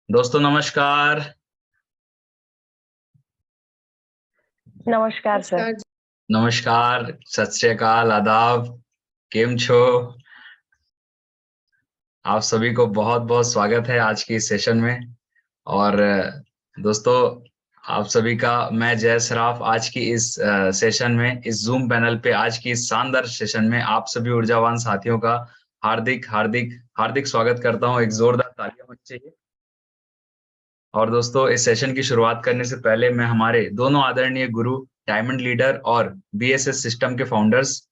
दोस्तों नमस्कार। नमस्कार सर। नमस्कार जी। नमस्कार, सत श्री अकाल, आदाब, केम छो। आप सभी को बहुत बहुत स्वागत है आज की इस सेशन में। और दोस्तों, आप सभी का मैं जय सराफ आज की इस सेशन में, इस जूम पैनल पे, आज की इस शानदार सेशन में आप सभी ऊर्जावान साथियों का हार्दिक हार्दिक हार्दिक स्वागत करता हूं। एक जोरदार तालियां होनी चाहिए। और दोस्तों, इस सेशन की शुरुआत करने से पहले मैं हमारे दोनों आदरणीय गुरु, डायमंड लीडर और बीएसएस सिस्टम के founders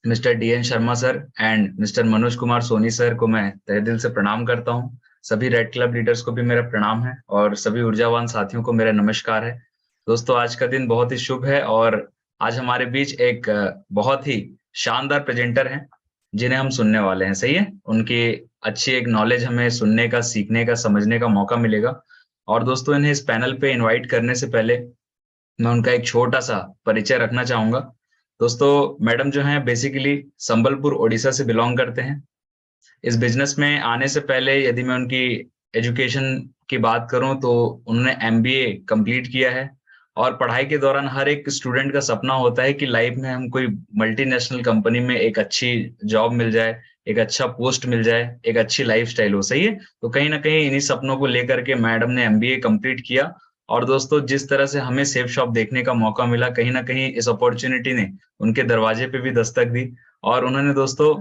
mister DN Sharma sir and mister Manoj Kumar Soni sir को मैं तहे दिल से प्रणाम करता हूं। सभी रेड क्लब लीडर्स को भी मेरा प्रणाम है और सभी ऊर्जावान साथियों को मेरा नमस्कार है। दोस्तों, आज का दिन बहुत ही शुभ है और आज हमारे बीच एक बहुत ही शानदार प्रेजेंटर हैं जिन्हें हम सुनने वाले हैं। सही है, उनकी अच्छी एक नॉलेज हमें सुनने का, सीखने का, समझने का मौका मिलेगा। और दोस्तों, इन्हें इस पैनल पे इनवाइट करने से पहले मैं उनका एक छोटा सा परिचय रखना चाहूंगा। दोस्तों, मैडम जो हैं बेसिकली संबलपुर ओडिशा से बिलोंग करते हैं। इस बिजनेस में आने से पहले यदि मैं उनकी एजुकेशन की बात करूं तो उन्होंने एमबीए कंप्लीट किया है। और पढ़ाई के दौरान हर एक स्टूडेंट का सपना होता है कि लाइफ में हम कोई मल्टीनेशनल कंपनी में एक अच्छी जॉब मिल जाए, एक अच्छा पोस्ट मिल जाए, एक अच्छी लाइफस्टाइल हो। सही है, तो कहीं ना कहीं इन्हीं सपनों को लेकर के मैडम ने एमबीए कंप्लीट किया। और दोस्तों, जिस तरह से हमें सेफ शॉप देखने का मौका मिला, कहीं ना कहीं इस अपॉर्चुनिटी ने उनके दरवाजे पे भी दस्तक दी। और उन्होंने दोस्तों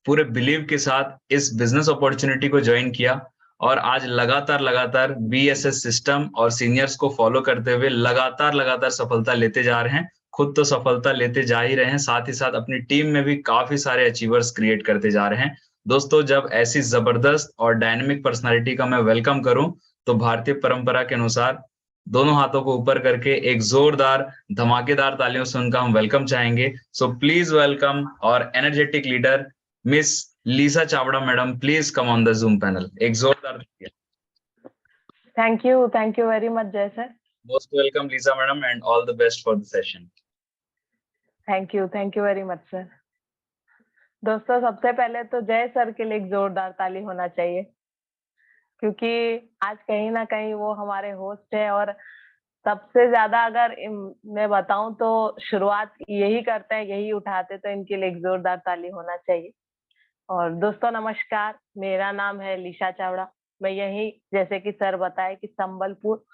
पूरे बिलीव के साथ इस बिजनेस अपॉर्चुनिटी को ज्वाइन किया। और आज लगातार लगातार बीएसएस सिस्टम और सीनियर्स को फॉलो करते हुए लगातार लगातार सफलता लेते जा रहे हैं। खुद तो सफलता लेते जा ही रहे हैं, साथ ही साथ अपनी टीम में भी काफी सारे अचीवर्स क्रिएट करते जा रहे हैं। दोस्तों, जब ऐसी जबरदस्त और डायनेमिक पर्सनालिटी का मैं वेलकम करूं तो भारतीय परंपरा के अनुसार दोनों हाथों को ऊपर करके एक जोरदार धमाकेदार तालियों से उनका हम वेलकम चाहेंगे। सो प्लीज वेलकम और energetic leader miss Lisa Chavda madam. Please come on the Zoom panel. एक जोरदार thank you very much Jai sir. Most welcome Lisa madam and all the best for the session. Thank you very much sir. दोस्तों, सबसे पहले तो जय sir के लिए एक जोरदार ताली होना चाहिए, क्योंकि आज कहीं ना कहीं वो हमारे होस्ट है। और सबसे ज्यादा अगर मैं बताऊं तो शुरुआत यही करते हैं, यही उठाते, तो इनके लिए एक जोरदार ताली होना चाहिए। और दोस्तों नमस्कार, मेरा नाम है लीसा चावड़ा। मैं यही, जैसे कि सर बताए, कि संबलपुर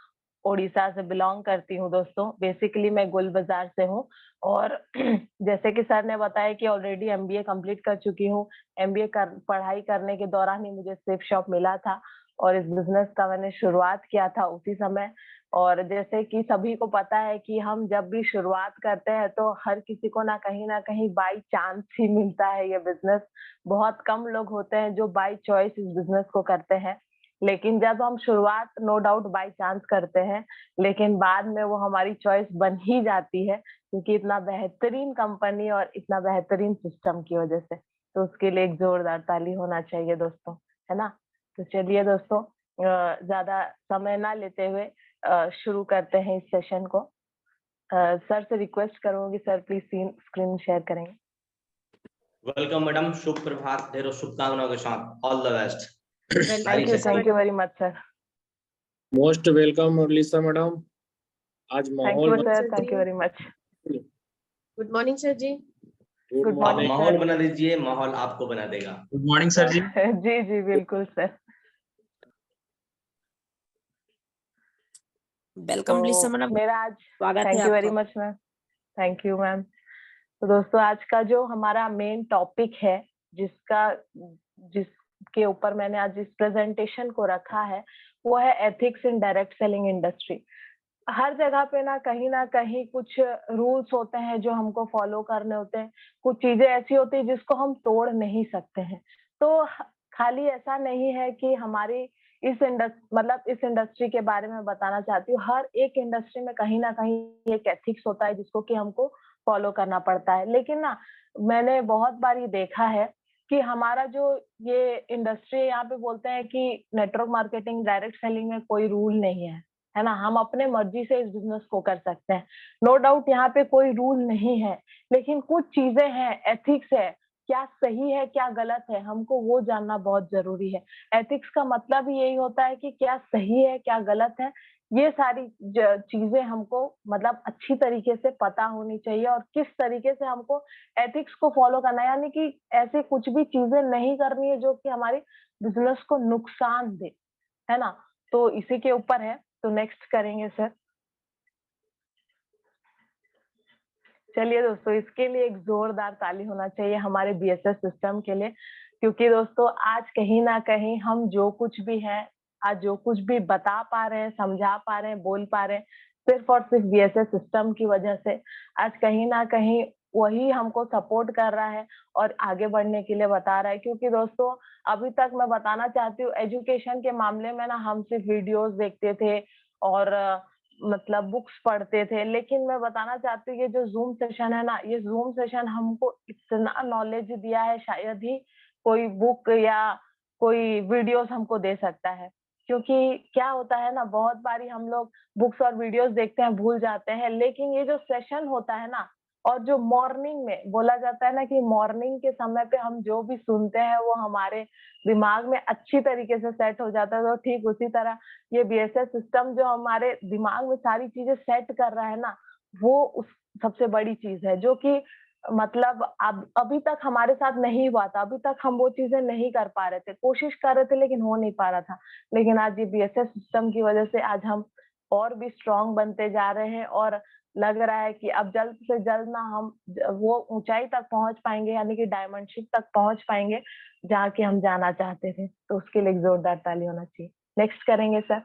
ओडिशा से बिलोंग करती हूँ। दोस्तों, बेसिकली मैं गोल बाजार से हूँ। और जैसे कि सर ने बताया कि ऑलरेडी एमबीए कंप्लीट कर चुकी हूँ। एमबीए पढ़ाई करने के दौरान ही मुझे सेफ शॉप मिला था और इस बिजनेस का मैंने शुरुआत किया था उसी समय। और जैसे कि सभी को पता है कि हम जब भी शुरुआत करते हैं तो हर किसी को ना कहीं बाई चांस ही मिलता है ये बिजनेस। बहुत कम लोग होते हैं जो बाई चॉइस इस बिजनेस को करते हैं। लेकिन जब हम शुरुआत नो डाउट बाई चांस करते हैं, लेकिन बाद में वो हमारी चॉइस बन ही जाती है, क्योंकि इतना बेहतरीन कंपनी और इतना बेहतरीन सिस्टम की वजह से। तो उसके लिए एक जोरदार ताली होना चाहिए दोस्तों, है ना। तो चलिए दोस्तों, ज्यादा समय ना लेते हुए शुरू करते हैं इस सेशन को। सर से रिक्वेस्ट करूंगी, सर प्लीज स्क्रीन शेयर करेंगे। वेलकम मैडम, शुभ प्रभात, ढेरों शुभकामनाओं के साथ, all the best. Thank you very much sir. Most welcome Lisa madam. आज माहौल thank you very much. Good morning sir ji. Good आप मॉर्निंग माहौल बना दीजिए, माहौल आपको बना देगा। Good morning sir ji. जी बिल्कुल सर। वेलकम लीसा मैडम, मेरा आज स्वागत है। Thank you very much ma'am. Thank you ma'am. तो दोस्तों, आज का जो हमारा मेन टॉपिक है, जिसके ऊपर मैंने आज इस प्रेजेंटेशन को रखा है, वो है ethics in direct selling industry. हर जगह पे ना कहीं कुछ रूल्स होते हैं जो हमको फॉलो करने होते हैं। कुछ चीजें ऐसी होती है जिसको हम तोड़ नहीं सकते हैं। तो खाली ऐसा नहीं है कि हमारी इस इंडस्ट्री के बारे में बताना चाहती हूँ। हर एक इंडस्ट्री में कहीं ना कहीं एक एथिक्स होता है जिसको कि हमको फॉलो करना पड़ता है। लेकिन ना, मैंने बहुत बार ये देखा है कि हमारा जो ये इंडस्ट्री, यहाँ पे बोलते हैं कि नेटवर्क मार्केटिंग, डायरेक्ट सेलिंग में कोई रूल नहीं है ना। हम अपने मर्जी से इस बिजनेस को कर सकते हैं। नो डाउट यहाँ पे कोई रूल नहीं है, लेकिन कुछ चीजें हैं, एथिक्स है, क्या सही है क्या गलत है, हमको वो जानना बहुत जरूरी है। एथिक्स का मतलब ही यही होता है कि क्या सही है क्या गलत है, ये सारी चीजें हमको मतलब अच्छी तरीके से पता होनी चाहिए और किस तरीके से हमको एथिक्स को फॉलो करना है, यानी कि ऐसे कुछ भी चीजें नहीं करनी है जो कि हमारी बिजनेस को नुकसान दे, है ना। तो इसी के ऊपर है, तो नेक्स्ट करेंगे सर। चलिए दोस्तों, इसके लिए एक जोरदार ताली होना चाहिए हमारे बीएसएस सिस्टम के लिए, क्योंकि दोस्तों आज कहीं ना कहीं हम जो कुछ भी है, आज जो कुछ भी बता पा रहे हैं, समझा पा रहे हैं, बोल पा रहे हैं, सिर्फ और सिर्फ बीएसएस सिस्टम की वजह से। आज कहीं ना कहीं वही हमको सपोर्ट कर रहा है और आगे बढ़ने के लिए बता रहा है, क्योंकि दोस्तों अभी तक मैं बताना चाहती हूँ एजुकेशन के मामले में ना हम सिर्फ वीडियोस देखते थे और मतलब बुक्स पढ़ते थे, लेकिन मैं बताना चाहती हूँ ये जो जूम सेशन है ना, ये जूम सेशन हमको इतना नॉलेज दिया है, शायद ही कोई बुक या कोई वीडियोस हमको दे सकता है। क्योंकि क्या होता है ना, बहुत बारी हम लोग बुक्स और वीडियोस देखते हैं, भूल जाते हैं, लेकिन ये जो सेशन होता है ना, और जो मॉर्निंग में बोला जाता है ना कि मॉर्निंग के समय पे हम जो भी सुनते हैं वो हमारे दिमाग में अच्छी तरीके से सेट हो जाता है। तो ठीक उसी तरह ये बीएसएस सिस्टम जो हमारे दिमाग में सारी चीजें सेट कर रहा है ना, वो उस सबसे बड़ी चीज है जो कि मतलब अब अभी तक हमारे साथ नहीं हुआ था, अभी तक हम वो चीजें नहीं कर पा रहे थे, कोशिश कर रहे थे लेकिन हो नहीं पा रहा था। लेकिन आज ये बीएसएस सिस्टम की वजह से आज हम और भी स्ट्रांग बनते जा रहे हैं और लग रहा है कि अब जल्द से जल्द ना हम वो ऊंचाई तक पहुंच पाएंगे, यानी कि डायमंडशिप तक पहुंच पाएंगे जहाँ की हम जाना चाहते थे। तो उसके लिए एक जोरदार ताली होना चाहिए। नेक्स्ट करेंगे सर।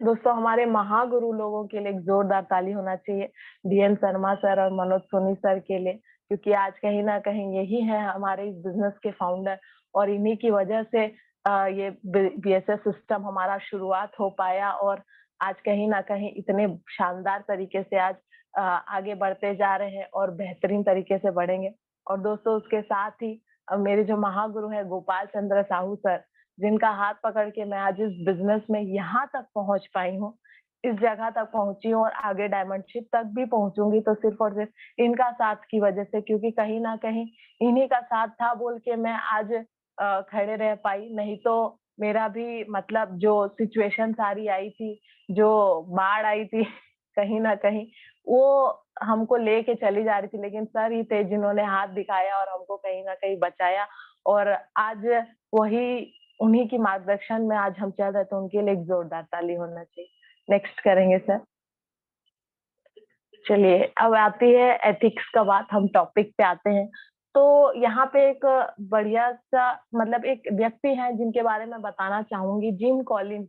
दोस्तों हमारे महागुरु लोगों के लिए एक जोरदार ताली होना चाहिए, डीएन शर्मा सर और मनोज सोनी सर के लिए, क्योंकि आज कहीं ना कहीं यही है हमारे इस बिजनेस के फाउंडर और इन्हीं की वजह से ये बीएसएस सिस्टम हमारा शुरुआत हो पाया और आज कहीं ना कहीं इतने शानदार तरीके से आज आगे बढ़ते जा रहे हैं और बेहतरीन तरीके से बढ़ेंगे। और दोस्तों उसके साथ ही मेरे जो महागुरु है गोपाल चंद्र साहू सर, जिनका हाथ पकड़ के मैं आज इस बिजनेस में यहाँ तक पहुंच पाई हूँ, इस जगह तक पहुंची हूँ और आगे डायमंडशिप तक भी पहुंचूंगी, तो सिर्फ और सिर्फ इनका साथ की वजह से, क्योंकि कहीं ना कहीं इन्हीं का साथ था बोल के मैं आज खड़े रह पाई। नहीं तो मेरा भी मतलब जो सिचुएशन सारी आई थी, जो बाढ़ आई थी कहीं ना कहीं वो हमको लेके चली जा रही थी, लेकिन सर ही थे जिन्होंने हाथ दिखाया और हमको कहीं ना कहीं बचाया। और आज वही उन्हीं की मार्गदर्शन में आज हम चल रहे, तो उनके लिए एक जोरदार ताली होना चाहिए। नेक्स्ट करेंगे सर। चलिए अब आती है एथिक्स का बात, हम टॉपिक पे आते हैं। तो यहाँ पे एक बढ़िया सा मतलब एक व्यक्ति है जिनके बारे में बताना चाहूंगी, जिम कॉलिंस,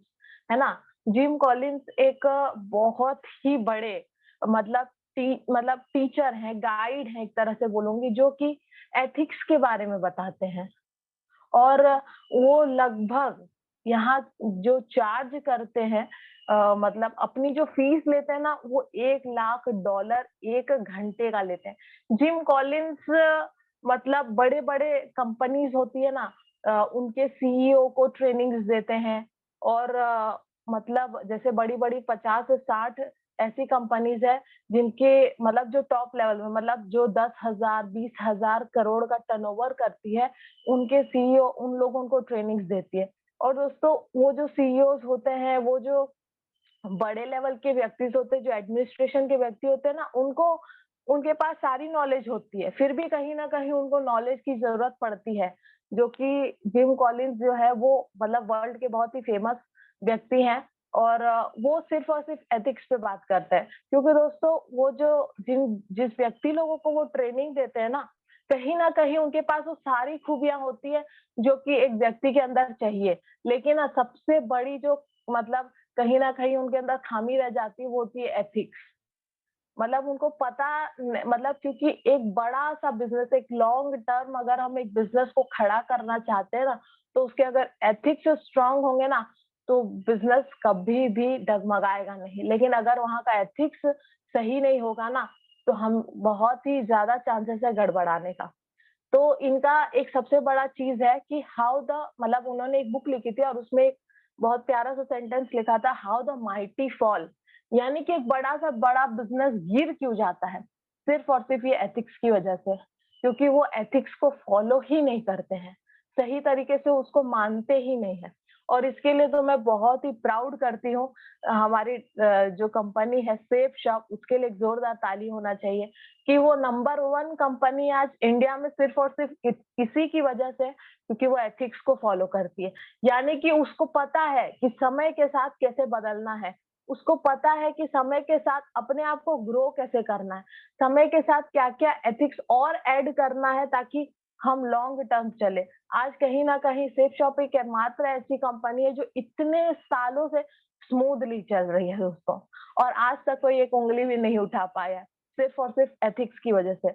है ना। जिम कॉलिंस एक बहुत ही बड़े मतलब मतलब टीचर हैं, गाइड हैं, एक तरह से बोलूंगी, जो कि एथिक्स के बारे में बताते हैं। और वो लगभग यहाँ जो चार्ज करते हैं मतलब अपनी जो फीस लेते हैं ना, वो $1,00,000 एक घंटे का लेते हैं। जिम कॉलिंस मतलब बड़े बड़े कंपनीज होती है ना, उनके सीईओ को ट्रेनिंग्स देते हैं और मतलब जैसे बड़ी बड़ी 50 से 60 ऐसी कंपनीज है जिनके मतलब जो टॉप लेवल में मतलब जो 10,000 20,000 करोड़ का टर्नओवर करती है, उनके सीईओ उन लोगों को ट्रेनिंग्स देती है। और दोस्तों वो जो सीईओज होते हैं, वो जो बड़े लेवल के व्यक्ति होते हैं, जो एडमिनिस्ट्रेशन के व्यक्ति होते हैं ना, उनको उनके पास सारी नॉलेज होती है, फिर भी कहीं ना कहीं उनको नॉलेज की जरूरत पड़ती है, जो कि जिम कॉलिंस जो है वो मतलब वर्ल्ड के बहुत ही फेमस व्यक्ति हैं। और वो सिर्फ और सिर्फ एथिक्स पे बात करते हैं, क्योंकि दोस्तों वो जो जिस व्यक्ति लोगों को वो ट्रेनिंग देते हैं ना कहीं उनके पास वो सारी खूबियां होती है जो कि एक व्यक्ति के अंदर चाहिए, लेकिन सबसे बड़ी जो मतलब कहीं ना कहीं उनके अंदर खामी रह जाती है, वो होती है एथिक्स। मतलब उनको पता मतलब क्योंकि एक बड़ा सा बिजनेस, एक लॉन्ग टर्म अगर हम एक बिजनेस को खड़ा करना चाहते हैं ना, तो उसके अगर एथिक्स स्ट्रांग होंगे ना, तो बिजनेस कभी भी डगमगाएगा नहीं। लेकिन अगर वहां का एथिक्स सही नहीं होगा ना, तो हम बहुत ही ज्यादा चांसेस है गड़बड़ाने का। तो इनका एक सबसे बड़ा चीज है कि हाउ द मतलब उन्होंने एक बुक लिखी थी और उसमें एक बहुत प्यारा सा सेंटेंस लिखा था, हाउ द माइटी फॉल, यानी कि एक बड़ा सा बड़ा बिजनेस गिर क्यों जाता है। सिर्फ और सिर्फ ये एथिक्स की वजह से, क्योंकि वो एथिक्स को फॉलो ही नहीं करते हैं, सही तरीके से उसको मानते ही नहीं है। और इसके लिए तो मैं बहुत ही प्राउड करती हूँ। हमारी जो कंपनी है सेफ शॉप, उसके लिए एक जोरदार ताली होना चाहिए कि वो नंबर 1 कंपनी आज इंडिया में सिर्फ और सिर्फ इसी की वजह से, क्योंकि वो एथिक्स को फॉलो करती है। यानी कि उसको पता है कि समय के साथ कैसे बदलना है, उसको पता है कि समय के साथ अपने आप को ग्रो कैसे करना है, समय के साथ क्या-क्या एथिक्स और ऐड करना है ताकि हम लॉन्ग टर्म चले। आज कहीं न कहीं सेफ शॉप एक मात्र ऐसी कंपनी है जो इतने सालों से स्मूथली चल रही है दोस्तों, और आज तक कोई एक उँगली भी नहीं उठा पाया है, सिर्फ और सिर्फ एथिक्स की वजह से।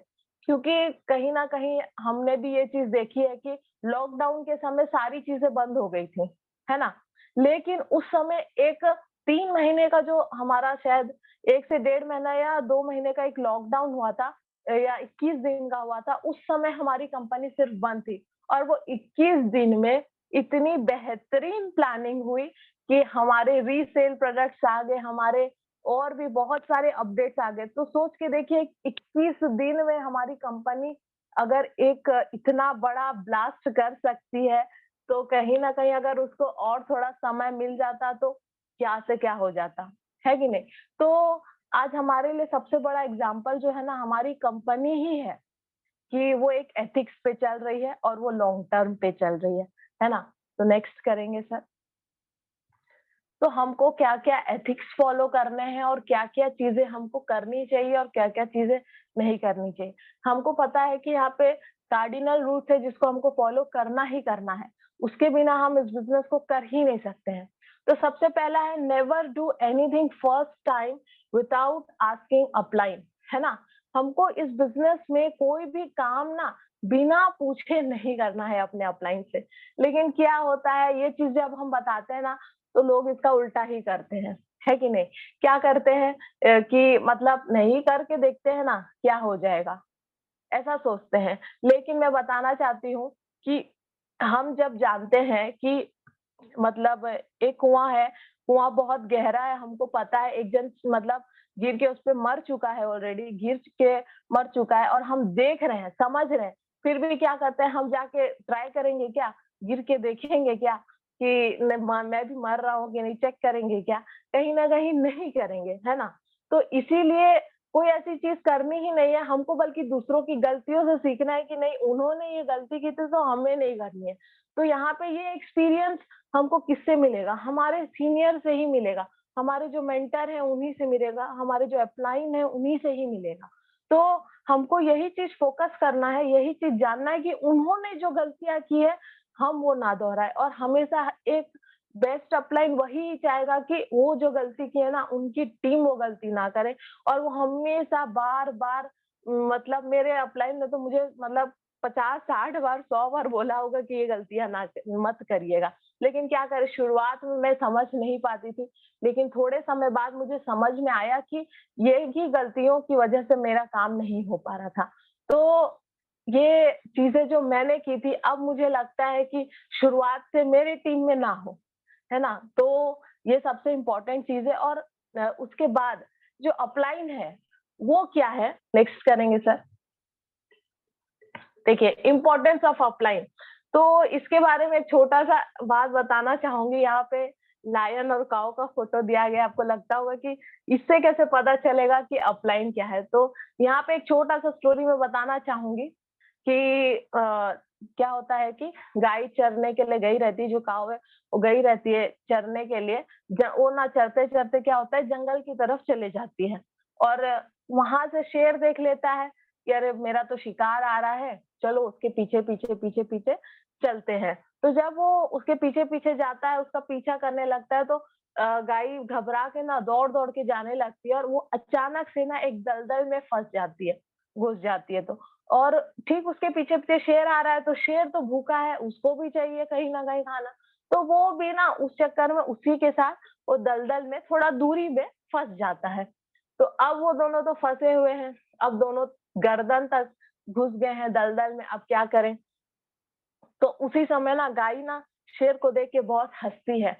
क्योंकि कहीं न कहीं हमने भी ये चीज़ देखी है कि लॉकडाउन के समय सारी चीज़ें बंद हो गई थी, है ना? लेकिन उस समय एक 3 महीने का जो हमारा शायद 1 से डेढ़ महीना या 2 महीने का एक लॉकडाउन हुआ था, या 21 दिन का हुआ था, उस समय हमारी कंपनी सिर्फ बंद थी और वो 21 दिन में इतनी बेहतरीन प्लानिंग हुई कि हमारे रीसेल प्रोडक्ट्स आ गए, हमारे और भी बहुत सारे अपडेट्स आ गए। तो सोच के देखिए 21 दिन में हमारी कंपनी अगर एक इतना बड़ा ब्लास्ट कर सकती है, तो कहीं न कहीं अगर उसको और थोड़ा समय मिल जाता तो क्या से क्या हो जाता, है कि नहीं? तो आज हमारे लिए सबसे बड़ा एग्जाम्पल जो है ना हमारी कंपनी ही है कि वो एक एथिक्स पे चल रही है और वो लॉन्ग टर्म पे चल रही है ना? तो नेक्स्ट करेंगे सर। तो हमको क्या-क्या एथिक्स फॉलो करने हैं और क्या-क्या चीज़ें हमको करनी चाहिए और क्या-क्या चीज़ें नहीं करनी चाहिए। हमको पता है कि यहाँ पे कार्डिनल रूल्स है जिसको हमको फॉलो करना ही करना है। उसके बिना हम इस बिज़नेस को कर ही नहीं सकते हैं। तो सबसे पहला है never do anything first time without asking upline, है ना? हमको इस बिज़नेस में कोई भी काम ना बिना पूछे नहीं करना है अपने अपलाइन से। लेकिन क्या होता है ये चीज़ जब हम बताते हैं ना तो लोग इसका उल्टा ही करते हैं, है कि नहीं? क्या करते हैं कि मतलब नहीं करके देखते हैं ना, क्या हो जाएगा? ऐसा सोचते हैं। लेकिन मैं बताना चाहती हूँ कि हम जब जानते हैं कि मतलब एक कुआँ है, कुआँ बहुत गहरा है, हमको पता है एक जन मतलब गिर के उसपे मर चुका है ऑलरेडी, गिर के मर चुका है और हम देख रहे हैं, समझ रहे हैं, फिर भी क्या करते हैं हम जाके ट्राई करेंगे क्या? गिर के देखेंगे क्या कि न म मैं भी मर रहा हूँ कि नहीं, चेक करेंगे क्या? कहीं न कहीं नहीं करेंगे, है ना? तो इसीलिए कोई ऐसी चीज़ करनी ही नहीं है हमको, बल्कि दूसरों की गलतियों से सीखना है कि नहीं उन्होंने ये गलती की थी तो हमें नहीं करनी है। तो यहाँ पे ये एक्सपीरियंस हमको किससे मिलेगा? हमारे सीनियर से ही मिलेगा, हमारे जो मेंटर हैं उन्हीं से मिलेगा, हमारे जो अपलाइन हैं उन्हीं से ही मिलेगा। तो हमको यही चीज़ फ़ोकस करना है, यही चीज़ जानना है कि उन्होंने जो गलतियाँ की है, हम वो ना दोहराएँ और हमेशा एक बेस्ट अपलाइन वही चाहेगा कि वो जो गलती की है ना, उनकी टीम वो गलती ना करे और वो हमेशा बार-बार मतलब मेरे अपलाइन ने तो मुझे मतलब 50-60 बार, 100 बार बोला होगा कि ये गलतियाँ ना मत करिएगा। लेकिन क्या करें शुरुआत में मैं समझ नहीं पाती थी, लेकिन थोड़े समय बाद मुझे समझ में आया कि ये ही गलतियों की वजह से मेरा काम नहीं हो पा रहा था। तो ये चीज़ें जो मैंने की थी अब मुझे लगता है कि शुरुआत से मेरी टीम में ना हो, है ना? तो ये सबसे इम्पोर्टेंट चीज़ है और उसके बाद जो अपलाइन है, वो क्या है? नेक्स्ट करेंगे सर। देखिए इम्पोर्टेंस ऑफ अपलाइन, तो इसके बारे में छोटा-सा बात बताना चाहूँगी। यहाँ पे लायन और काऊ का फोटो दिया गया है, आपको लगता होगा कि इससे कैसे पता चलेगा कि अपलाइन क्या है? तो यहाँ पे एक छोटा-सा स्टोरी मैं बताना चाहूँगी कि क्या होता है कि गाय चरने के लिए गई रहती है, जो काऊ है, वो गई रहती है चरने के लिए। वो ना चरते-चरते क्या होता है जंगल की तरफ चले जाती है और वहाँ से शेर देख लेता है कि अरे मेरा तो शिकार आ रहा है, चलो उसके पीछे-पीछे चलते हैं। तो जब वो उसके पीछे-पीछे जाता है, उसका पीछा करने लगता है तो गाय घबरा के ना दौड़-दौड़ के जाने लगती है और वो अचानक से ना एक दलदल में फँस जाती है, घुस जाती है तो। और ठीक उसके पीछे-पीछे शेर आ रहा है, तो शेर तो भूखा है, उसको भी चाहिए कहीं न कहीं खाना। तो वो भी ना उस चक्कर में उसी के साथ वो दलदल में थोड़ा दूरी में फँस जाता है। तो अब वो दोनों तो फँसे हुए हैं, अब दोनों गर्दन तक घुस गए हैं दलदल में, अब क्या करें? तो उसी समय ना गाय ना शेर को देख के बहुत हँसती है।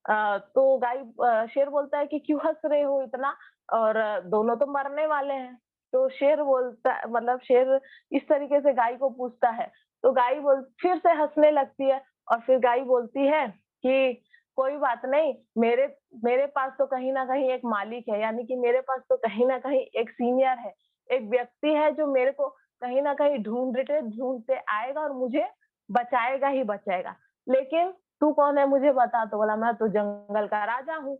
तो गाय शेर बोलता है कि क्यों हँस रहे हो इतना? और दोनों तो मरने वाले हैं। तो शेर बोलता, मतलब शेर इस तरीके से गाय को पूछता है, तो गाय फिर से हंसने लगती है और फिर गाय बोलती है कि कोई बात नहीं, मेरे मेरे पास तो कहीं ना कहीं एक मालिक है, यानी कि मेरे पास तो कहीं ना कहीं एक सीनियर है, एक व्यक्ति है जो मेरे को कहीं ना कहीं ढूंढते ढूंढते आएगा और मुझे बचाएगा ही बचाएगा। लेकिन तू कौन है मुझे बता। तो बोला, मैं तो जंगल का राजा हूँ।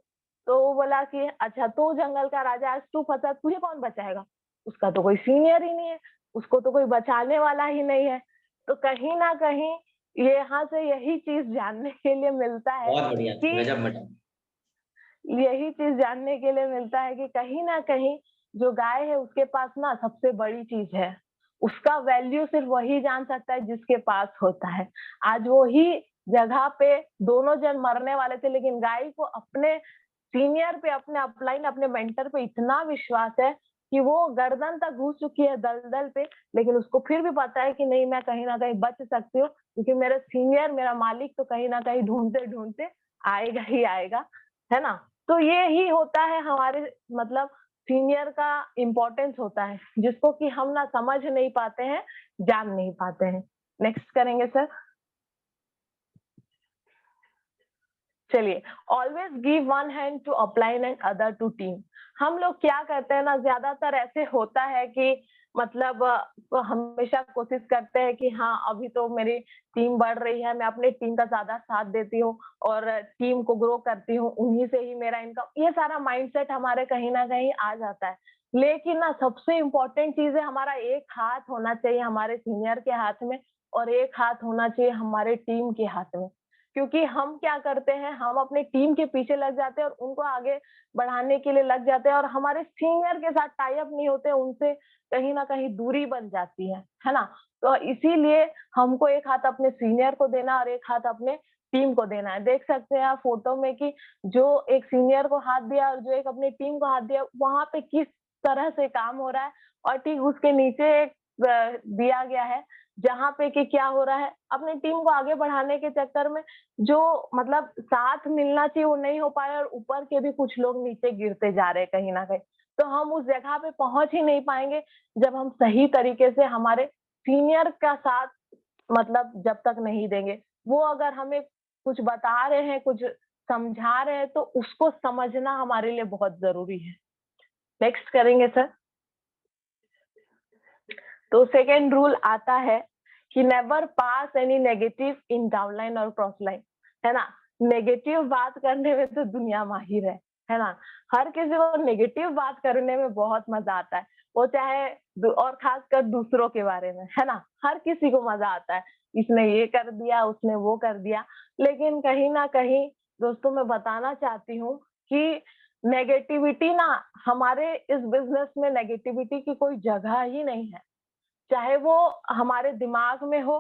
तो वो बोला कि अच्छा, तू जंगल का राजा, आज तू फंसा, तुझे कौन बचाएगा? उसका तो कोई सीनियर ही नहीं है, उसको तो कोई बचाने वाला ही नहीं है। तो कहीं ना कहीं ये यहाँ से यही चीज जानने के लिए मिलता है बहुत बढ़िया, कि गजब मैडम। यही चीज जानने के लिए मिलता है कि कहीं ना कहीं जो गाय है उसके पास ना सबसे बड़ी चीज है। उसका वैल्यू सिर्फ वही जान सकता है जिसके पास होता है। आज वो ही जगह पे दोनों जन मरने वाले थे, लेकिन गाय को अपने सीनियर पे, अपने अपलाइन, अपने मेंटर पे इतना विश्वास है कि वो गर्दन तक घुस चुकी है दलदल पे, लेकिन उसको फिर भी पता है कि नहीं, मैं कहीं ना कहीं बच सकती हूँ, क्योंकि मेरा सीनियर, मेरा मालिक तो कहीं ना कहीं ढूंढते ढूंढते आएगा ही आएगा, है ना? तो ये ही होता है हमारे, मतलब सीनियर का इम्पोर्टेंस होता है, जिसको कि हम ना समझ नहीं पाते हैं, जान नहीं पाते हैं। नेक्स्ट करेंगे सर। चलिए, always give one hand to upline and other to team. हम लोग क्या करते हैं ना, ज्यादातर ऐसे होता है कि मतलब हमेशा कोशिश करते हैं कि हाँ, अभी तो मेरी टीम बढ़ रही है, मैं अपने टीम का ज्यादा साथ देती हूँ और टीम को ग्रो करती हूँ, उन्हीं से ही मेरा इनकम, ये सारा माइंडसेट हमारे कहीं ना कहीं आ जाता है। लेकिन ना सबसे इम्पोर्टेंट चीज है, हमारा एक हाथ होना चाहिए हमारे सीनियर के हाथ में और एक हाथ होना चाहिए हमारे टीम के हाथ में। क्योंकि हम क्या करते हैं, हम अपनी टीम के पीछे लग जाते हैं और उनको आगे बढ़ाने के लिए लग जाते हैं और हमारे सीनियर के साथ टाई अप नहीं होते, उनसे कहीं ना कहीं दूरी बन जाती है ना? तो इसीलिए हमको एक हाथ अपने सीनियर को देना और एक हाथ अपने टीम को देना है। देख सकते हैं आप फोटो में कि जो एक सीनियर को हाथ दिया और जो एक अपनी टीम को हाथ दिया, वहां पे किस तरह से काम हो रहा है। और ठीक उसके नीचे एक दिया गया है जहाँ पे कि क्या हो रहा है, अपनी टीम को आगे बढ़ाने के चक्कर में जो मतलब साथ मिलना चाहिए वो नहीं हो पाया और ऊपर के भी कुछ लोग नीचे गिरते जा रहे हैं कहीं ना कहीं। तो हम उस जगह पे पहुंच ही नहीं पाएंगे जब हम सही तरीके से हमारे सीनियर का साथ, मतलब जब तक नहीं देंगे, वो अगर हमें कुछ बता रहे हैं, कुछ समझा रहे हैं, तो उसको समझना हमारे लिए बहुत जरूरी है। नेक्स्ट करेंगे सर। तो सेकेंड रूल आता है कि नेवर पास एनी नेगेटिव इन डाउनलाइन और क्रॉसलाइन, है ना? नेगेटिव बात करने में तो दुनिया माहिर है ना? हर किसी को नेगेटिव बात करने में बहुत मजा आता है, वो चाहे और खासकर दूसरों के बारे में, है ना? हर किसी को मजा आता है, इसने ये कर दिया, उसने वो कर दिया। लेकिन कहीं ना कहीं दोस्तों, मैं बताना चाहती हूँ कि नेगेटिविटी ना, हमारे इस बिजनेस में नेगेटिविटी की कोई जगह ही नहीं है। चाहे वो हमारे दिमाग में हो,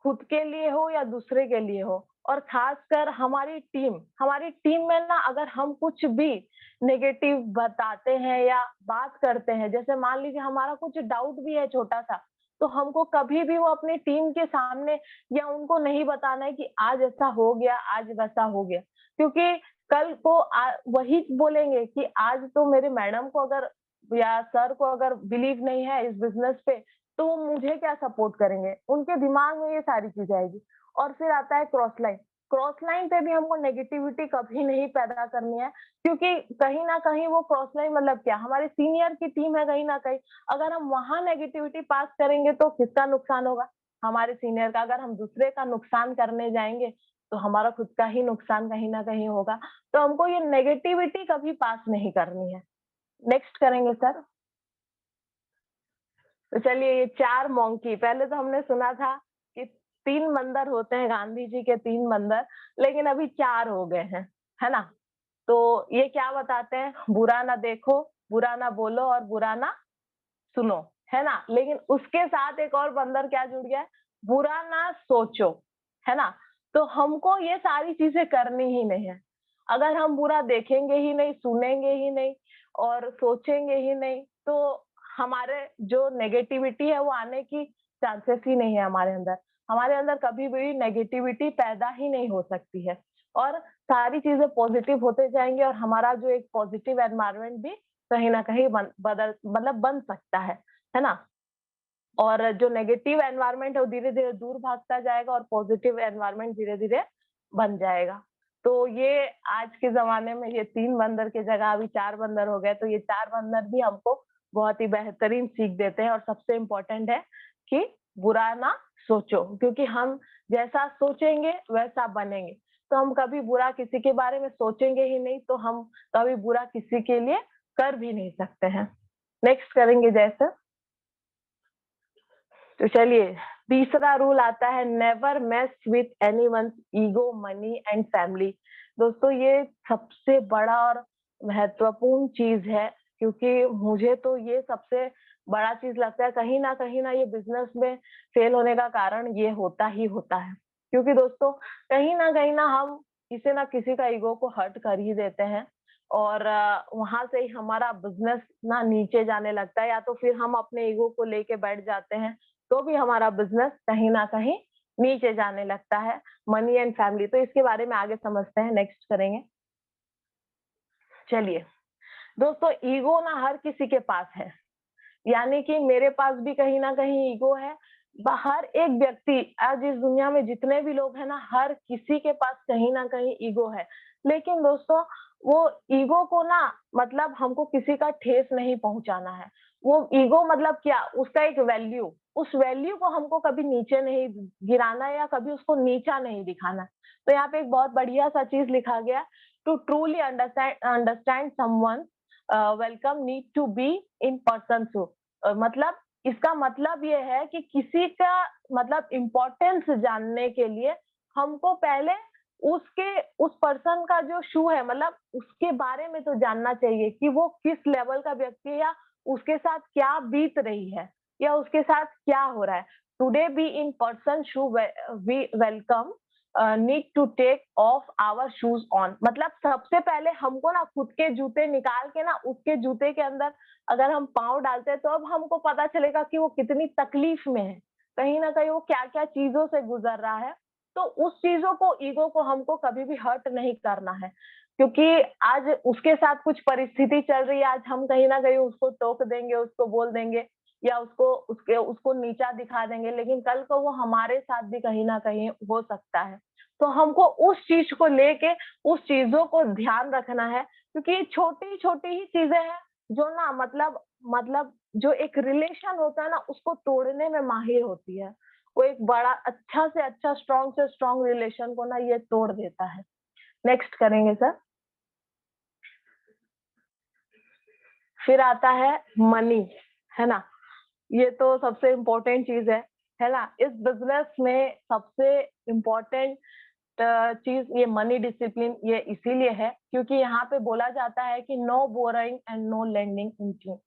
खुद के लिए हो या दूसरे के लिए हो, और खासकर हमारी टीम में ना, अगर हम कुछ भी नेगेटिव बताते हैं या बात करते हैं, जैसे मान लीजिए हमारा कुछ डाउट भी है छोटा सा, तो हमको कभी भी वो अपनी टीम के सामने या उनको नहीं बताना है कि आज ऐसा हो गया, आज वैसा हो गया, क्योंकि कल को वही बोलेंगे कि आज तो मेरे मैडम को अगर या सर को अगर बिलीव नहीं है इस बिजनेस पे, तो वो मुझे क्या सपोर्ट करेंगे, उनके दिमाग में ये सारी चीज आएगी। और फिर आता है क्रॉस लाइन। क्रॉस लाइन पे भी हमको नेगेटिविटी कभी नहीं पैदा करनी है, क्योंकि कहीं ना कहीं वो क्रॉस लाइन मतलब क्या, हमारे सीनियर की टीम है कहीं ना कहीं, अगर हम वहां नेगेटिविटी पास करेंगे तो किसका नुकसान होगा? हमारे सीनियर का। अगर हम दूसरे का नुकसान करने जाएंगे तो हमारा खुद का ही नुकसान कहीं ना कहीं होगा। तो हमको ये नेगेटिविटी कभी पास नहीं करनी है। नेक्स्ट करेंगे सर। तो चलिए, ये 4 मोंकी, पहले तो हमने सुना था कि 3 मंदिर होते हैं, गांधी जी के 3 मंदिर, लेकिन अभी 4 हो गए हैं, है ना? तो ये क्या बताते हैं? बुरा ना देखो, बुरा ना बोलो और बुरा ना सुनो, है ना? लेकिन उसके साथ एक और बंदर क्या जुड़ गया है? बुरा ना सोचो, है ना? तो हमको ये सारी चीजें करनी ही नहीं है। अगर हम बुरा देखेंगे ही नहीं, सुनेंगे ही नहीं और सोचेंगे ही नहीं, तो हमारे जो नेगेटिविटी है वो आने की चांसेस ही नहीं है हमारे अंदर। हमारे अंदर कभी भी नेगेटिविटी पैदा ही नहीं हो सकती है और सारी चीजें पॉजिटिव होते जाएंगे और हमारा जो एक पॉजिटिव एनवायरनमेंट भी कहीं ना कहीं बन सकता है ना। और जो नेगेटिव एनवायरनमेंट है वो धीरे धीरे दूर भागता जाएगा और पॉजिटिव एनवायरनमेंट धीरे धीरे बन जाएगा। तो ये आज के जमाने में ये 3 बंदर की जगह अभी 4 बंदर हो गए, तो ये 4 बंदर भी हमको बहुत ही बेहतरीन सीख देते हैं। और सबसे इम्पोर्टेंट है कि बुरा ना सोचो, क्योंकि हम जैसा सोचेंगे वैसा बनेंगे। तो हम कभी बुरा किसी के बारे में सोचेंगे ही नहीं, तो हम कभी बुरा किसी के लिए कर भी नहीं सकते हैं। नेक्स्ट करेंगे जैसे। तो चलिए, तीसरा रूल आता है, never mess with anyone's ego, money and family. दोस्तों ये सबसे बड़ा और महत्वपूर्ण चीज है, क्योंकि मुझे तो ये सबसे बड़ा चीज लगता है। कहीं ना ये बिजनेस में फेल होने का कारण ये होता ही होता है, क्योंकि दोस्तों कहीं ना हम किसी ना किसी का ईगो को हर्ट कर ही देते हैं, और वहां से ही हमारा बिजनेस ना नीचे जाने लगता है, या तो फिर हम अपने ईगो को लेके बैठ जाते हैं, तो भी हमारा बिजनेस कहीं ना कहीं नीचे जाने लगता है। मनी एंड फैमिली, तो इसके बारे में आगे समझते हैं, नेक्स्ट करेंगे। चलिए दोस्तों, ईगो ना हर किसी के पास है, यानी कि मेरे पास भी कहीं ना कहीं ईगो है। हर एक व्यक्ति, आज इस दुनिया में जितने भी लोग हैं ना, हर किसी के पास कहीं ना कहीं ईगो है। लेकिन दोस्तों वो ईगो को ना, मतलब हमको किसी का ठेस नहीं पहुंचाना है। वो ईगो मतलब क्या, उसका एक वैल्यू, उस वैल्यू को हमको कभी नीचे नहीं गिराना या कभी उसको नीचा नहीं दिखाना। तो यहाँ पे एक बहुत बढ़िया सा चीज लिखा गया, to truly understand someone welcome need to be in person to. मतलब इसका मतलब ये है कि किसी का मतलब इम्पोर्टेंस जानने के लिए हमको पहले उस पर्सन का जो शू है, मतलब उसके बारे में तो जानना चाहिए कि वो किस लेवल का व्यक्ति है, या उसके साथ क्या बीत रही है, या उसके साथ क्या हो रहा है। Today be in person shoe we welcome need to take off our shoes on. मतलब सबसे पहले हमको ना खुद के जूते निकाल के ना उसके जूते के अंदर अगर हम पाँव डालते हैं, तो अब हमको पता चलेगा कि वो कितनी तकलीफ में है, कहीं ना कहीं वो क्या क्या चीजों से गुजर रहा है। तो उस चीजों को, ईगो को हमको कभी भी हर्ट नहीं करना है, क्योंकि आज उसके साथ कुछ परिस्थिति चल रही है, आज हम कहीं ना कहीं उसको टोक देंगे, उसको बोल देंगे, या उसको नीचा दिखा देंगे, लेकिन कल को वो हमारे साथ भी कहीं ना कहीं हो सकता है। तो हमको उस चीज को लेके उस चीजों को ध्यान रखना है, क्योंकि छोटी छोटी ही चीजें हैं जो ना मतलब जो एक रिलेशन होता है ना, उसको तोड़ने में माहिर होती है। वो एक बड़ा अच्छा से अच्छा, स्ट्रॉन्ग से स्ट्रॉन्ग रिलेशन को ना ये तोड़ देता है। नेक्स्ट करेंगे सर। फिर आता है मनी, है ना। ये तो सबसे इम्पोर्टेंट चीज है ना। इस बिजनेस में सबसे इम्पोर्टेंट चीज ये मनी डिसिप्लिन, ये इसीलिए है क्योंकि यहाँ पे बोला जाता है कि no borrowing and no lending in team.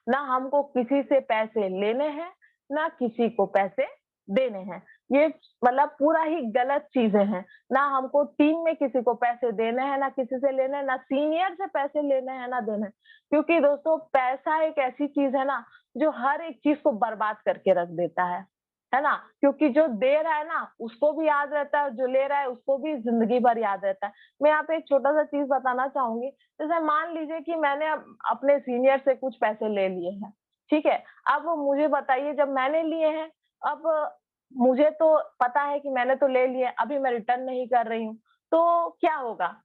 ना हमको किसी से पैसे लेने हैं, ना किसी को पैसे देने हैं। ये मतलब पूरा ही गलत चीजें हैं। ना हमको टीम में किसी को पैसे देने हैं, ना किसी से लेने हैं, ना सीनियर से पैसे लेने हैं, ना देने हैं। क्योंकि दोस्तों पैसा एक ऐसी चीज है ना जो हर एक चीज को बर्बाद करके रख देता है ना। क्योंकि जो दे रहा है ना उसको भी याद रहता है, जो ले रहा है उसको भी जिंदगी भर याद रहता है। मैं यहाँ पे एक छोटा सा चीज बताना चाहूंगी। जैसे मान लीजिए कि मैंने अपने सीनियर से कुछ पैसे ले लिए हैं, ठीक है। अब मुझे बताइए, जब मैंने लिए हैं, अब मुझे तो पता है कि मैंने तो ले लिए, अभी मैं रिटर्न नहीं कर रही हूँ, तो क्या होगा।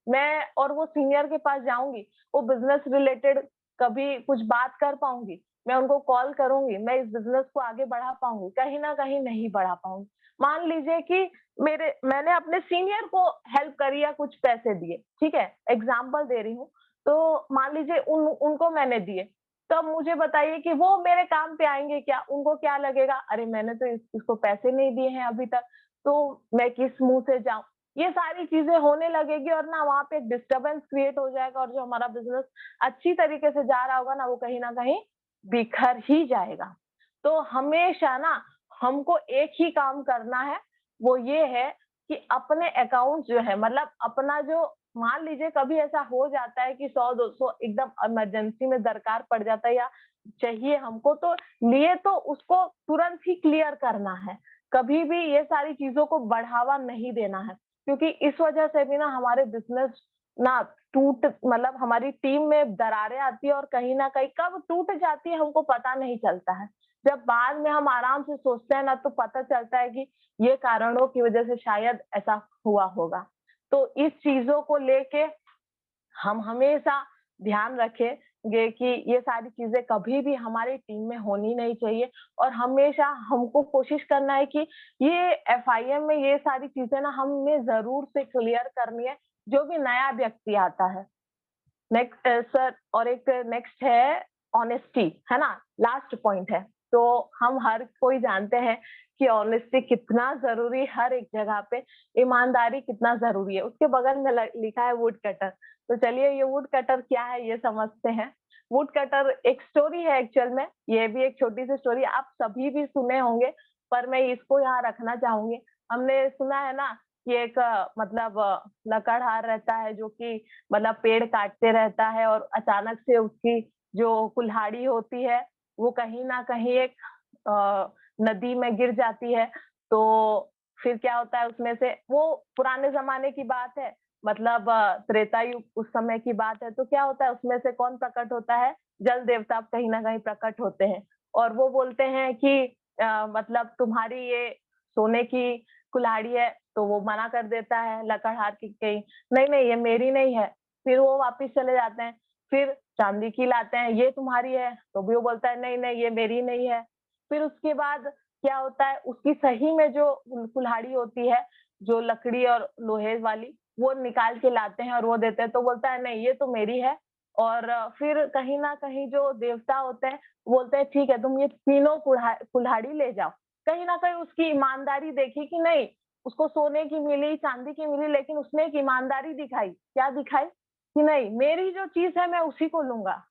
मैं और वो सीनियर के पास जाऊंगी, वो बिजनेस रिलेटेड कभी कुछ बात कर पाऊंगी, मैं उनको कॉल करूंगी, मैं इस बिजनेस को आगे बढ़ा पाऊंगी, कहीं ना कहीं नहीं बढ़ा पाऊंगी। मान लीजिए कि मैंने अपने सीनियर को हेल्प करी या कुछ पैसे दिए, ठीक है, एग्जाम्पल दे रही हूँ। तो मान लीजिए उनको मैंने दिए, तो अब मुझे बताइए कि वो मेरे काम पे आएंगे क्या। उनको क्या लगेगा, अरे मैंने तो इसको पैसे नहीं दिए हैं अभी तक, तो मैं किस मुंह से जाऊं। ये सारी चीजें होने लगेगी और ना वहां पे एक डिस्टरबेंस क्रिएट हो जाएगा, और जो हमारा बिजनेस अच्छी तरीके से जा रहा होगा ना, वो कहीं ना कहीं बिखर ही जाएगा। तो हमेशा ना हमको एक ही काम करना है, वो ये है कि अपने अकाउंट जो है, मतलब अपना जो, मान लीजिए कभी ऐसा हो जाता है कि 100-200 एकदम इमरजेंसी में दरकार पड़ जाता है या चाहिए हमको, तो लिए तो उसको तुरंत ही क्लियर करना है। कभी भी ये सारी चीजों को बढ़ावा नहीं देना है, क्योंकि इस वजह से भी ना हमारे बिजनेस ना टूट मतलब हमारी टीम में दरारें आती है और कहीं न कहीं कब टूट जाती है हमको पता नहीं चलता है। जब बाद में हम आराम से सोचते हैं ना तो पता चलता है कि ये कारणों की वजह से शायद ऐसा हुआ होगा। तो इस चीज़ों को लेके हम हमेशा ध्यान रखेंगे कि ये सारी चीज़ें कभी भी हमारी टीम में होनी नहीं चाहिए और हमेशा हमको कोशिश करना है कि ये एफआईएम में ये सारी चीज़ें ना हमें ज़रूर से क्लियर करनी है, जो भी नया व्यक्ति आता है। नेक्स्ट सर और एक नेक्स्ट है ऑनेस्टी, है ना? लास्ट पॉइंट है। तो हम हर कोई जानते हैं कि ऑनेस्टी कितना ज़रूरी हर एक जगह पे, ईमानदारी कितना ज़रूरी है। उसके बगल में ल लिखा है वुड कटर। तो चलिए ये वुड कटर क्या है ये समझते हैं। वुड कटर एक स्टोरी है एक्चुअल में, ये भी एक छोटी-सी स्टोरी आप सभी भी सुने होंगे, पर मैं इसको यहाँ रखना चाहूँगी। हमने सुना है ना कि एक मतलब लकड़हार रहता है जो कि मतलब पेड़ काटते रहता है और अचानक से उसकी जो कुल्हाड़ी होती है, वो कहीं न कहीं एक नदी में गिर जाती है। तो फिर क्या होता है उसमें से वो पुराने ज़माने की बात है, मतलब त्रेता युग उस समय की बात है, तो क्या होता है उसमें से कौन प्रकट होता है? जल देवता कहीं न कहीं प्रकट होते हैं और वो बोलते हैं कि मतलब तुम्हारी ये सोने की कुल्हाड़ी है, तो वो मना कर देता है लकड़हार की कहीं, नहीं-नहीं ये मेरी नहीं है। फिर वो वापिस चले जाते हैं, फिर चांदी की लाते हैं, ये तुम्हारी है, तो भी वो बोलता है नहीं-नहीं ये मेरी नहीं है। फिर उसके बाद क्या होता है उसकी सही में जो कुल्हाड़ी होती है, जो लकड़ी और लोहे वाली, वो निकाल के लाते हैं और वो देते हैं, तो बोलता है नहीं ये तो मेरी है और फिर कहीं न कहीं जो देवता होते हैं, बोलते हैं ठीक है तुम ये तीनों कुल्हाड़ी ले जाओ। कहीं न कहीं उसकी ईमानदारी देखी कि नहीं, उसको सोने की मिली, चांदी की मिली लेकिन उसने एक ईमानदारी दिखाई। क्या दिखाई? कि नहीं मेरी जो चीज़ है मैं उसी को लूँगा।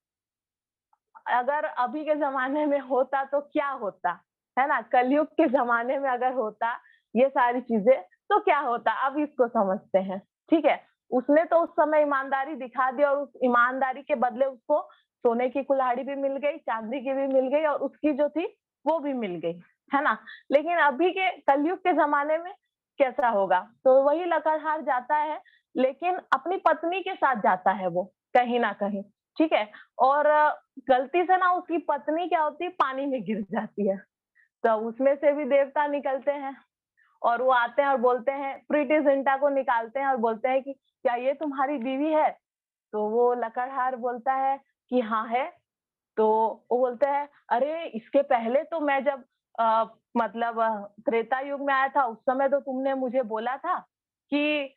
अगर अभी के ज़माने में होता तो क्या होता? है ना? कलयुग के ज़माने में अगर होता ये सारी चीज़ें तो क्या होता? अब इसको समझते हैं, ठीक है? उसने तो उस समय ईमानदारी दिखा दी और उस ईमानदारी के बदले उसको सोने की कुल्हाड़ी भी मिल गई, चांदी की भी मिल गई और उसकी जो थी वो भी मिल गई, है ना? लेकिन अभी के कलयुग के ज़माने में कैसा होगा? तो वही लकड़हार जाता है लेकिन अपनी पत्नी के साथ जाता है वो, कहीं न कहीं, ठीक है? और गलती से ना उसकी पत्नी क्या होती है पानी में गिर जाती है। तो उसमें से भी देवता निकलते हैं और वो आते हैं और बोलते हैं प्रीति जिंटा को निकालते हैं और बोलते हैं कि क्या ये तुम्हारी बीवी है? तो वो लकड़हार बोलता है कि हाँ है। तो वो बोलते हैं अरे इसके पहले तो मैं जब मतलब त्रेता युग में आया था उस समय तो तुमने मुझे बोला था कि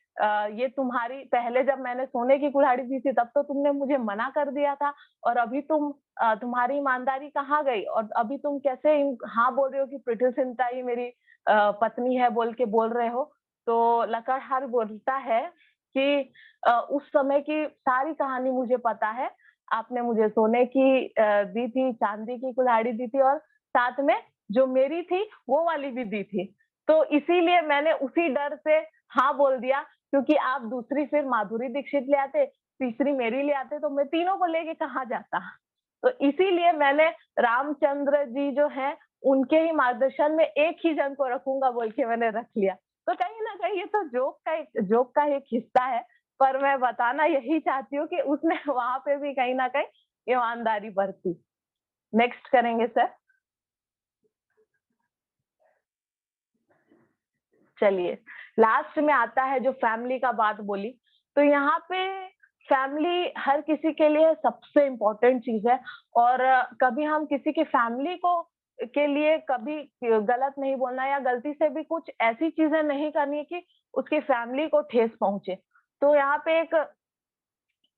ये तुम्हारी पहले जब मैंने सोने की कुल्हाड़ी दी थी तब तो तुमने मुझे मना कर दिया था और अभी तुम्हारी ईमानदारी कहाँ गई और अभी तुम कैसे हाँ बोल रहे हो कि पृथ्वी सिंटा ही मेरी पत्नी है बोल के बोल रहे हो। तो लकड़हार बोलता है कि उस समय की सारी कहानी मुझे पता है। आपने मुझे सोने की दी थी, चांदी की कुल्हाड़ी दी थी और साथ में जो मेरी थी, वो वाली भी दी थी। तो इसीलिए मैंने उसी डर से हाँ बोल दिया क्योंकि आप दूसरी फिर माधुरी दीक्षित ले आते, तीसरी मेरी ले आते तो मैं तीनों को लेके कहाँ जाता। तो इसीलिए मैंने रामचंद्र जी जो हैं, उनके ही मार्गदर्शन में एक ही जन को रखूँगा बोल के मैंने रख लिया। तो कहीं न कहीं ये तो जोक का एक हिस्सा है। पर मैं बताना यही चाहती हूँ कि उसने वहाँ पे भी कहीं न कहीं ईमानदारी बरती। नेक्स्ट करेंगे सर। चलिए, लास्ट में आता है जो फैमिली का बात बोली, तो यहाँ पे फैमिली हर किसी के लिए सबसे इम्पोर्टेंट चीज़ है और कभी हम किसी की फैमिली को के लिए कभी गलत नहीं बोलना या गलती से भी कुछ ऐसी चीज़ें नहीं करनी कि उसकी फैमिली को ठेस पहुँचे। तो यहाँ पे एक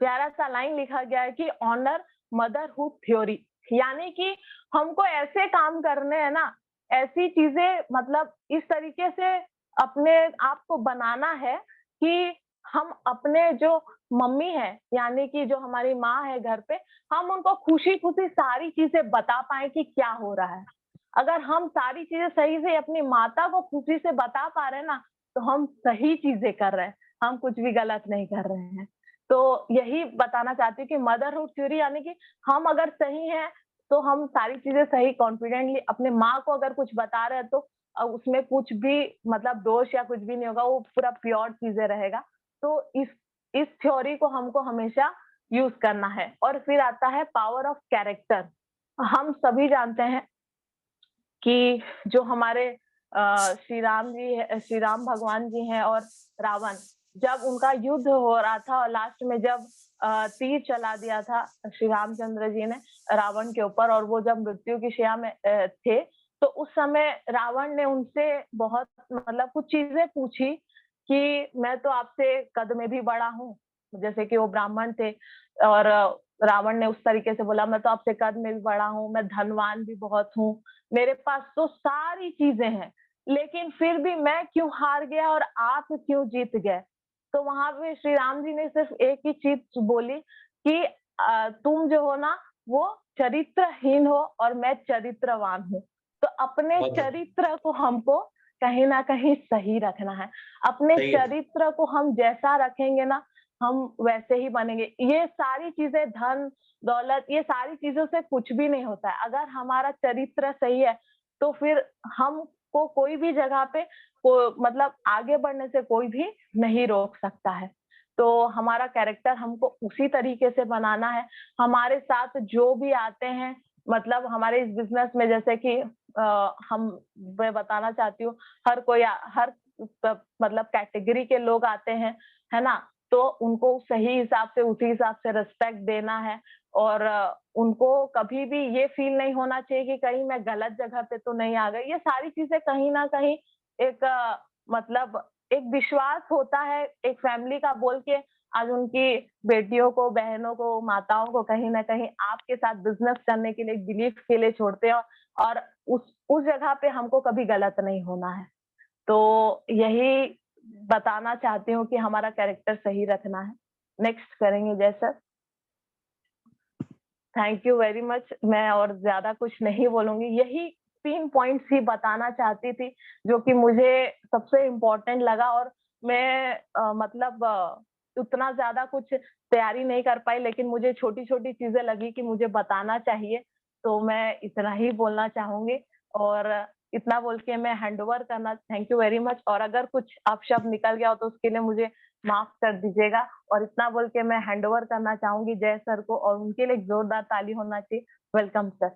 प्यारा-सा लाइन लिखा गया है कि ऑनर मदरहुड थ्योरी यानी कि हमको ऐसे काम करने हैं ना, ऐसी चीज़ें मतलब इस तरीके से अपने आप को बनाना है कि हम अपने जो मम्मी हैं, यानी कि जो हमारी माँ है घर पे, हम उनको खुशी-खुशी सारी चीज़ें बता पाएँ कि क्या हो रहा है। अगर हम सारी चीज़ें सही से अपनी माता को खुशी से बता पा रहे हैं ना, तो हम सही चीज़ें कर रहे हैं, हम कुछ भी गलत नहीं कर रहे हैं। तो यही बताना चाहती हूँ कि मदरहुड थ्योरी यानी कि हम अगर सही हैं, तो हम सारी चीज़ें सही कॉन्फिडेंटली अपने माँ को अगर कुछ बता रहे हैं तो उसमें कुछ भी मतलब दोष या कुछ भी नहीं होगा, वो पूरा प्योर चीज़ें रहेगा। तो इस इस थ्योरी को हमको हमेशा यूज करना है। और फिर आता है पावर ऑफ कैरेक्टर। हम सभी जानते हैं कि जो हमारे श्री राम भगवान जी हैं और रावण, जब उनका युद्ध हो रहा था और लास्ट में जब तीर चला दिया था श्री रामचंद्र जी ने रावण के ऊपर, और वो जब मृत्यु की शैया में थे, तो उस समय रावण ने उनसे बहुत मतलब कुछ चीजें पूछी कि मैं तो आपसे कद में भी बड़ा हूँ, जैसे कि वो ब्राह्मण थे, और रावण ने उस तरीके से बोला मैं तो आपसे कद में भी बड़ा हूँ, मैं धनवान भी बहुत हूँ, मेरे पास तो सारी चीजें हैं, लेकिन फिर भी मैं क्यों हार गया और आप क्यों जीत गए। तो वहां पे श्री राम जी ने सिर्फ एक ही चीज बोली कि तुम जो हो ना वो चरित्रहीन हो और मैं चरित्रवान हूँ। तो अपने बहुत चरित्र को हमको कहीं ना कहीं सही रखना है। अपने सही है। चरित्र को हम जैसा रखेंगे ना, हम वैसे ही बनेंगे। ये सारी चीजें, धन दौलत, ये सारी चीजों से कुछ भी नहीं होता है। अगर हमारा चरित्र सही है तो फिर हमको कोई भी जगह पे मतलब आगे बढ़ने से कोई भी नहीं रोक सकता है। तो हमारा कैरेक्टर हमको उसी तरीके से बनाना है। हमारे साथ जो भी आते हैं, मतलब हमारे इस बिजनेस में, जैसे कि मैं बताना चाहती हूँ, हर मतलब कैटेगरी के लोग आते हैं, है ना। तो उनको सही हिसाब से, उसी हिसाब से रिस्पेक्ट देना है। और उनको कभी भी ये फील नहीं होना चाहिए कि कहीं मैं गलत जगह पे तो नहीं आ गई। ये सारी चीजें कहीं ना कहीं एक मतलब एक विश्वास होता है एक फैमिली का, बोल के आज उनकी बेटियों को, बहनों को, माताओं को कहीं ना कहीं आपके साथ बिजनेस करने के लिए, बिलीफ के लिए छोड़ते हैं। और उस जगह पे हमको कभी गलत नहीं होना है। तो यही बताना चाहती हूँ कि हमारा कैरेक्टर सही रखना है। नेक्स्ट करेंगे जय sir. Thank you very much. मैं और ज्यादा कुछ नहीं बोलूंगी, यही 3 पॉइंट्स ही बताना चाहती थी जो कि मुझे सबसे इम्पोर्टेंट लगा। और मैं मतलब उतना ज्यादा कुछ तैयारी नहीं कर पाई, लेकिन मुझे छोटी छोटी चीजें लगी कि मुझे बताना चाहिए, तो मैं इतना ही बोलना चाहूंगी। और इतना बोल के मैं हैंड ओवर करना, थैंक यू वेरी मच। और अगर कुछ अपशब्द निकल गया हो तो उसके लिए मुझे माफ कर दीजिएगा। और इतना बोल के मैं हैंड ओवर करना चाहूंगी जय सर को, और उनके लिए एक जोरदार ताली होना चाहिए। Welcome sir.